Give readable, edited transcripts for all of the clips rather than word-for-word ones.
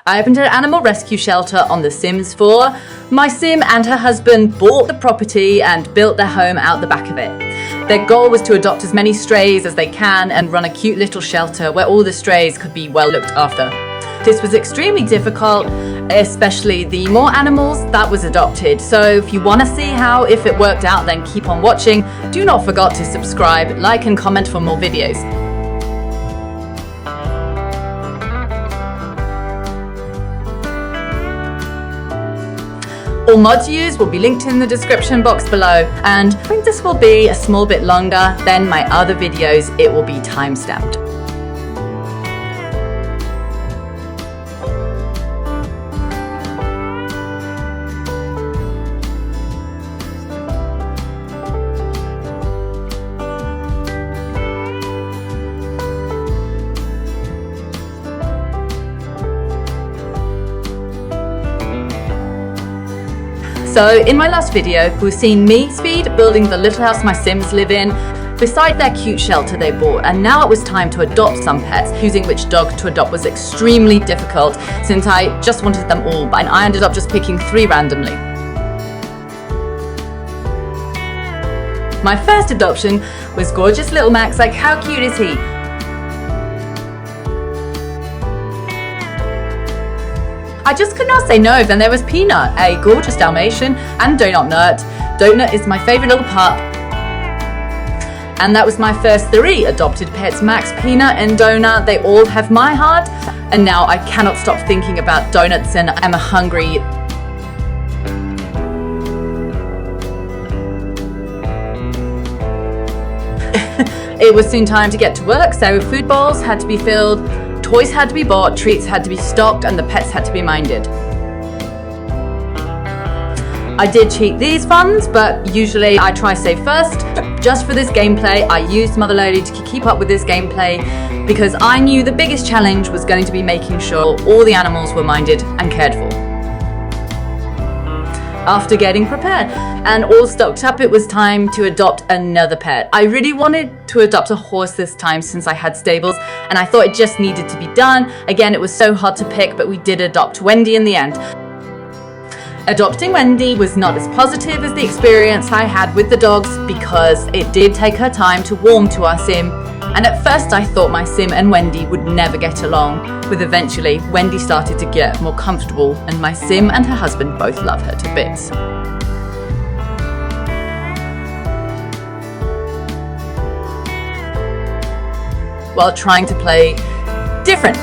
I opened an animal rescue shelter on The Sims 4. My sim and her husband bought the property and built their home out the back of it. Their goal was to adopt as many strays as they can and run a cute little shelter where all the strays could be well looked after. This was extremely difficult, especially the more animals that was adopted. So if you want to see how if it worked out, then keep on watching. Do not forget to subscribe, like and comment for more videos. All mods used will be linked in the description box below, and I think this will be a small bit longer than my other videos. It will be time-stamped. So in my last video, we've seen me, Speed, building the little house my Sims live in beside their cute shelter they bought, and now it was time to adopt some pets. Choosing which dog to adopt was extremely difficult since I just wanted them all, and I ended up just picking 3 randomly. My first adoption was gorgeous little Max. Like, how cute is he? I just could not say no. Then there was Peanut, a gorgeous Dalmatian, and Donut Nut. Donut is my favourite little pup. And that was my first 3 adopted pets, Max, Peanut and Donut. They all have my heart, and now I cannot stop thinking about donuts and I'm hungry. It was soon time to get to work, so food bowls had to be filled, toys had to be bought, treats had to be stocked, and the pets had to be minded. I did cheat these funds, but usually I try save first. Just for this gameplay, I used Mother Lodi to keep up with this gameplay because I knew the biggest challenge was going to be making sure all the animals were minded and cared for. After getting prepared and all stocked up, it was time to adopt another pet. I really wanted to adopt a horse this time since I had stables, and I thought it just needed to be done. Again, it was so hard to pick, but we did adopt Wendy in the end. Adopting Wendy was not as positive as the experience I had with the dogs because it did take her time to warm to our sim, and at first I thought my sim and Wendy would never get along, but eventually Wendy started to get more comfortable and my sim and her husband both love her to bits. While trying to play different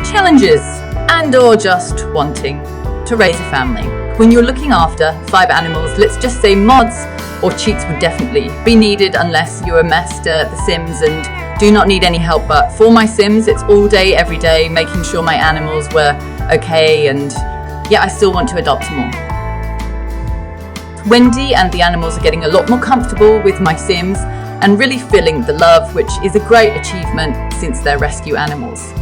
challenges and or just wanting to raise a family. When you're looking after 5 animals, let's just say mods or cheats would definitely be needed unless you're a master at The Sims and do not need any help. But for my Sims, it's all day, every day, making sure my animals were okay, and yeah, I still want to adopt more. Wendy and the animals are getting a lot more comfortable with my Sims and really feeling the love, which is a great achievement since they're rescue animals.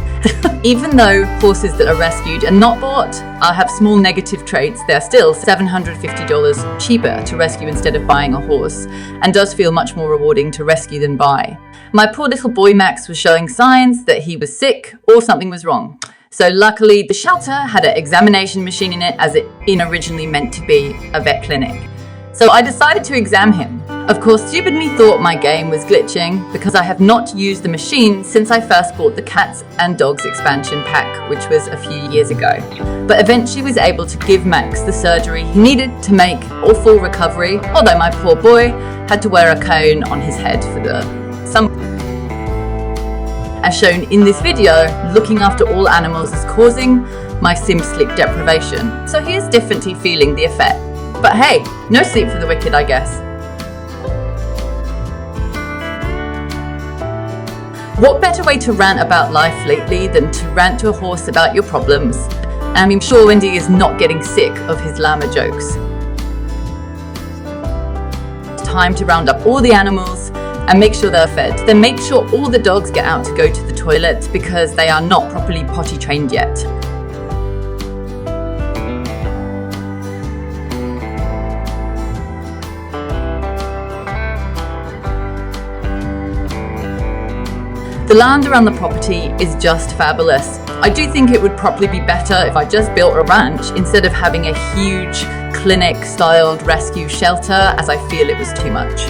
Even though horses that are rescued and not bought have small negative traits, they're still $750 cheaper to rescue instead of buying a horse, and does feel much more rewarding to rescue than buy. My poor little boy Max was showing signs that he was sick or something was wrong. So luckily the shelter had an examination machine in it, as it originally meant to be a vet clinic. So I decided to examine him. Of course, stupid me thought my game was glitching because I have not used the machine since I first bought the Cats and Dogs expansion pack, which was a few years ago. But eventually was able to give Max the surgery he needed to make a full recovery, although my poor boy had to wear a cone on his head for the summer. As shown in this video, looking after all animals is causing my sim sleep deprivation, so he is definitely feeling the effect. But hey, no sleep for the wicked, I guess. What better way to rant about life lately than to rant to a horse about your problems? And I'm sure Wendy is not getting sick of his llama jokes. It's time to round up all the animals and make sure they're fed. Then make sure all the dogs get out to go to the toilet because they are not properly potty trained yet. The land around the property is just fabulous. I do think it would probably be better if I just built a ranch instead of having a huge clinic-styled rescue shelter, as I feel it was too much.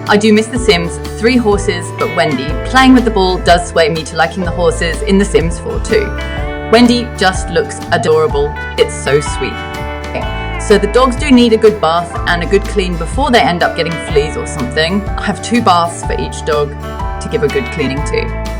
I do miss The Sims 3 horses, but Wendy, playing with the ball does sway me to liking the horses in The Sims 4 too. Wendy just looks adorable. It's so sweet. So the dogs do need a good bath and a good clean before they end up getting fleas or something. I have 2 baths for each dog to give a good cleaning to.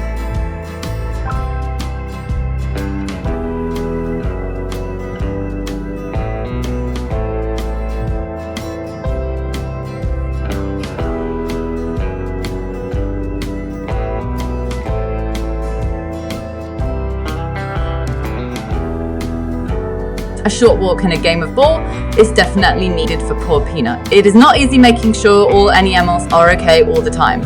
A short walk and a game of ball is definitely needed for poor Peanut. It is not easy making sure all animals are okay all the time.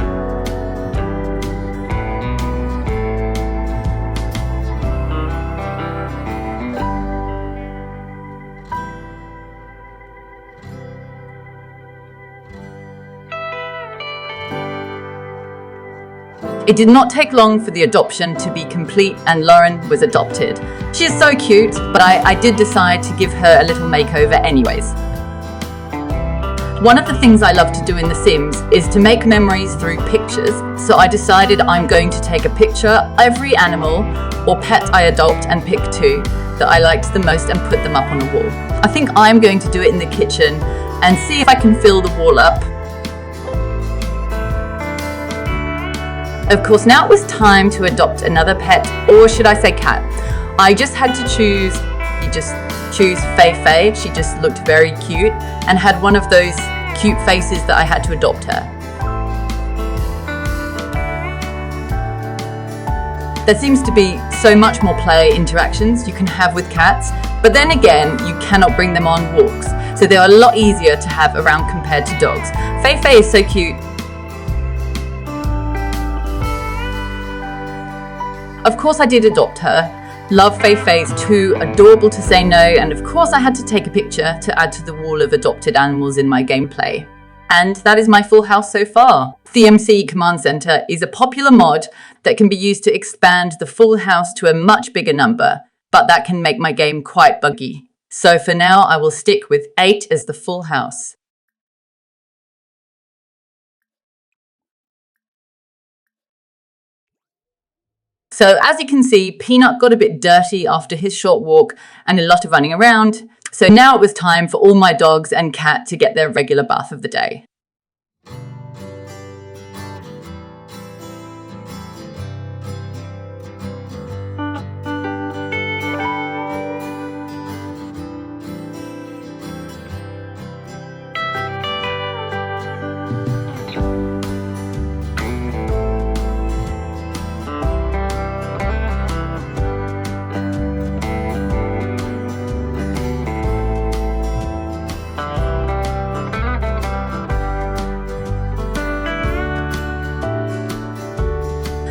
It did not take long for the adoption to be complete and Loren was adopted. She is so cute, but I did decide to give her a little makeover anyways. One of the things I love to do in The Sims is to make memories through pictures, so I decided I'm going to take a picture every animal or pet I adopt and pick 2 that I liked the most and put them up on a wall. I think I'm going to do it in the kitchen and see if I can fill the wall up. Of course, now it was time to adopt another pet, or should I say cat. I just had to choose Fei Fei. She just looked very cute and had one of those cute faces that I had to adopt her. There seems to be so much more play interactions you can have with cats, but then again, you cannot bring them on walks, so they are a lot easier to have around compared to dogs. Fei Fei is so cute. Of course I did adopt her. Love Fei Fei's too adorable to say no, and of course I had to take a picture to add to the wall of adopted animals in my gameplay. And that is my full house so far. The MC Command Center is a popular mod that can be used to expand the full house to a much bigger number, but that can make my game quite buggy. So for now I will stick with 8 as the full house. So as you can see, Peanut got a bit dirty after his short walk and a lot of running around. So now it was time for all my dogs and cat to get their regular bath of the day.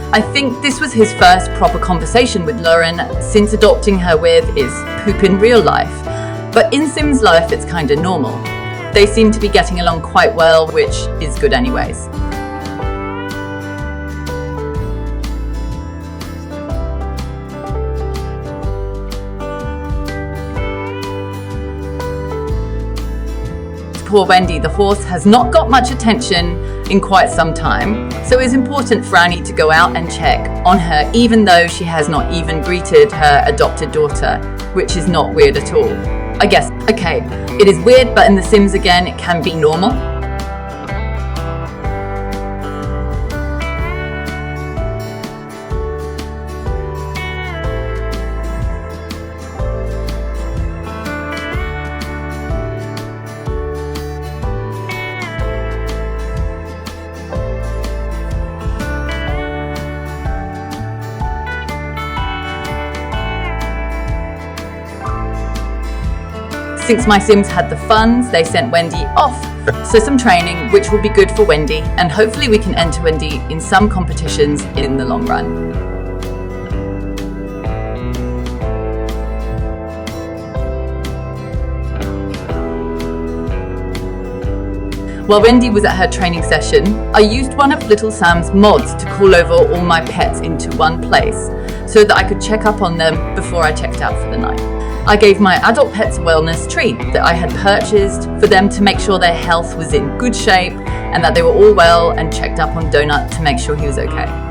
I think this was his first proper conversation with Loren, since adopting her with is poop in real life. But in Sims life, it's kinda normal. They seem to be getting along quite well, which is good anyways. Poor Wendy, the horse, has not got much attention in quite some time, so it's important for Annie to go out and check on her, even though she has not even greeted her adopted daughter, which is not weird at all. I guess, okay, it is weird, but in The Sims again, it can be normal. Since my Sims had the funds, they sent Wendy off, so some training, which will be good for Wendy, and hopefully we can enter Wendy in some competitions in the long run. While Wendy was at her training session, I used one of Little Sam's mods to call over all my pets into one place so that I could check up on them before I checked out for the night. I gave my adult pets a wellness treat that I had purchased for them to make sure their health was in good shape and that they were all well, and checked up on Donut to make sure he was okay.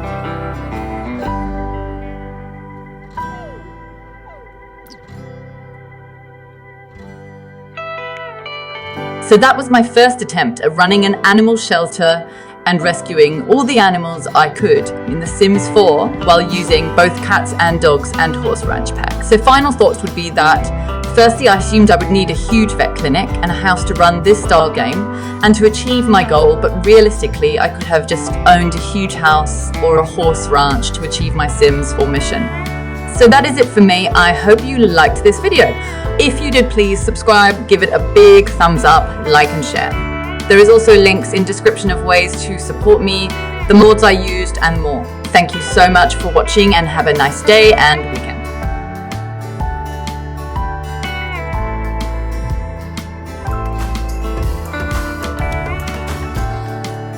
So that was my first attempt at running an animal shelter and rescuing all the animals I could in The Sims 4 while using both cats and dogs and horse ranch packs. So final thoughts would be that firstly, I assumed I would need a huge vet clinic and a house to run this style game and to achieve my goal, but realistically I could have just owned a huge house or a horse ranch to achieve my Sims 4 mission. So that is it for me. I hope you liked this video. If you did, please subscribe, give it a big thumbs up, like and share. There is also links in description of ways to support me, the mods I used and more. Thank you so much for watching and have a nice day and weekend.